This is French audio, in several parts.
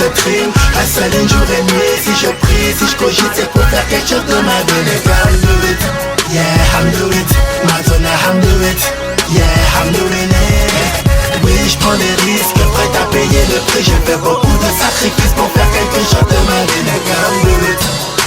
je trime, hustle une jour et nuit. Si je prie, si je cogite, c'est pour faire quelque chose de ma vie. Les gars, I'm do it, yeah, I'm do it. Madonna, I'm do it, yeah, I'm doing it. Oui, je prends des risques, prêt à payer le prix. J'ai fait beaucoup de sacrifices pour faire quelque chose de ma vie. Les gars, I'm do it,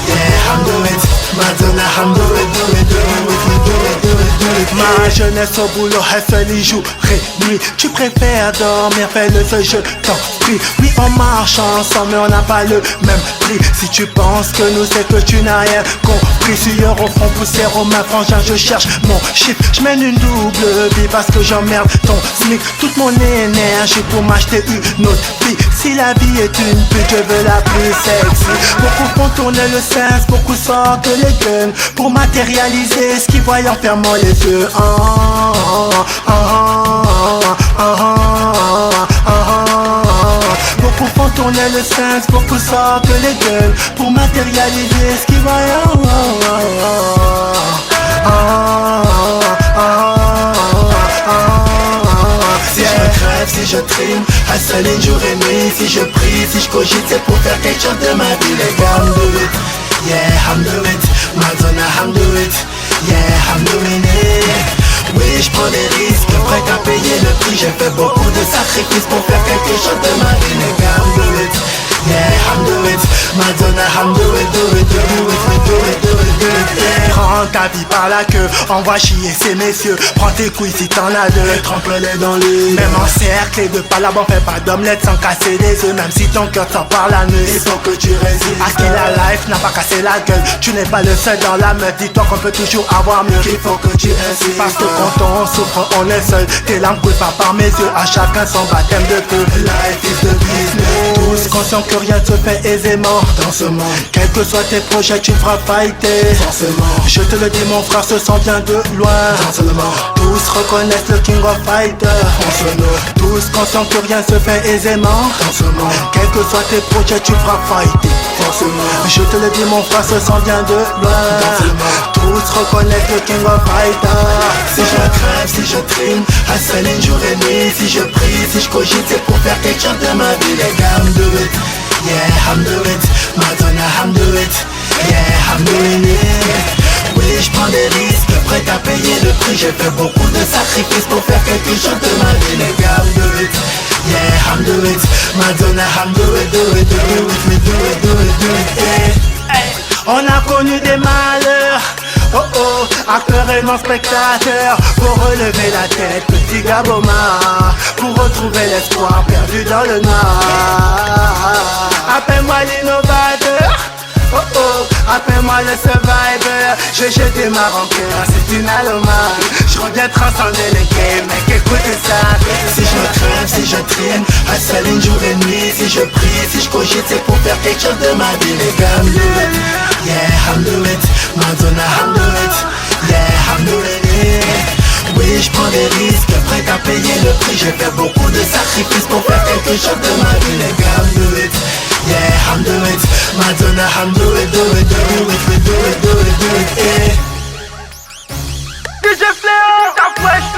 yeah, I'm do it. Madonna, I'm do it, do it, do it, do it, do it, do it, do it. Ma jeunesse au boulot, hustle et jour et nuit. Tu préfères dormir, fais le feu, je t'en prie. Oui, on marche ensemble, mais on n'a pas le même prix. Si tu penses que nous, c'est que tu n'as rien compris. Sueur au front, poussière aux mains, frangin, je cherche mon chiffre. Je mène une double vie parce que j'emmerde ton SMIC. Toute mon énergie pour m'acheter une autre vie. Si la vie est une pute, je veux la plus sexy. Beaucoup font tourner le sens, beaucoup sortent les guns pour matérialiser ce qu'ils voient en fermant les yeux. Beaucoup font tourner le sens, beaucoup sortent les guns pour matérialiser ce qu'ils voient. Si je me crève, si je trime, hustle une jour et nuit. Si je prie, si je cogite, c'est pour faire quelque chose de ma vie. Les gars, I'm do it, yeah, I'm do it. Madonna, I'm do it, yeah, I'm doing it. Oui, je prends des risques, prêt à payer le prix. J'ai fait beaucoup de sacrifices pour faire quelque chose de ma vie. Les gars, I'm do it, yeah, I'm do it. Madonna, I'm do it, do it, do it, do it, do it, do it, do it, yeah. Prends ta vie par la queue, envoie chier ces messieurs. Prends tes couilles si t'en as deux, Trempe-les dans les même en cercle et de palabre, fais pas d'omelette sans casser des œufs. Même si ton cœur t'en parle à Il neuf. faut que tu résistes. À qui la life n'a pas cassé la gueule. Tu n'es pas le seul dans la meute. Dis-toi qu'on peut toujours avoir mieux. Il faut que tu insistes. Parce que quand on souffre, on est seul. Tes larmes coulent pas par mes yeux. À chacun son baptême de feu. Life is the business. Tous conscients que rien se fait aisément dans ce monde, quels que soient tes projets, tu feras fighter. forcément, Je te le dis, mon frère, ce sang vient de loin. seulement, Tous reconnaissent le King of Fighters. Tous conscients que rien se fait aisément. dans ce monde, Quels que soient tes projets, tu feras fighter. forcément, Je te le dis, mon frère, ce sang vient de loin. Tous reconnaissent le King of Fighters. si je me crève, si je trime, hustle une jour et nuit. Si je prie, si je cogite, c'est pour faire quelque chose de ma vie. Les gars, I'm do it, yeah, I'm do it. Madonna, I'm do it, yeah, I'm doing it. Oui, je prends des risques, prêt à payer le prix. J'ai fait beaucoup de sacrifices pour faire quelque chose de ma vie. Les gars, I'm do it, yeah, I'm do it. Madonna, I'm do it, do it, do it, do it, do it, do it, do it, yeah. On a connu des malheurs, oh oh, acteurs et non spectateurs. Pour relever la tête, petit Gaboma, pour retrouver l'espoir perdu dans le noir. Appelle-moi l'innovateur, oh oh, appelle-moi le survivor. Je jeté ma rancœur, c'est une allomane. Je reviens transcender les games, mec, écoute ça. Si je me crève, si je trime, hustle une jour et nuit. Si je prie, si je cogite, c'est pour faire quelque chose de ma vie. Les gars, I'm do it, yeah, I'm do it. Madonna, I'm do it, yeah, I'm doing it. Oui, je prends des risques, prêt à payer le prix. J'ai fait beaucoup de sacrifices pour faire quelque chose de ma vie. Les gars, I'm do it, yeah, I'm do it. Madonna, I'm do it, do it, do it, do it, do it, do it, do it, yeah. DJ Fléau, ta fraîche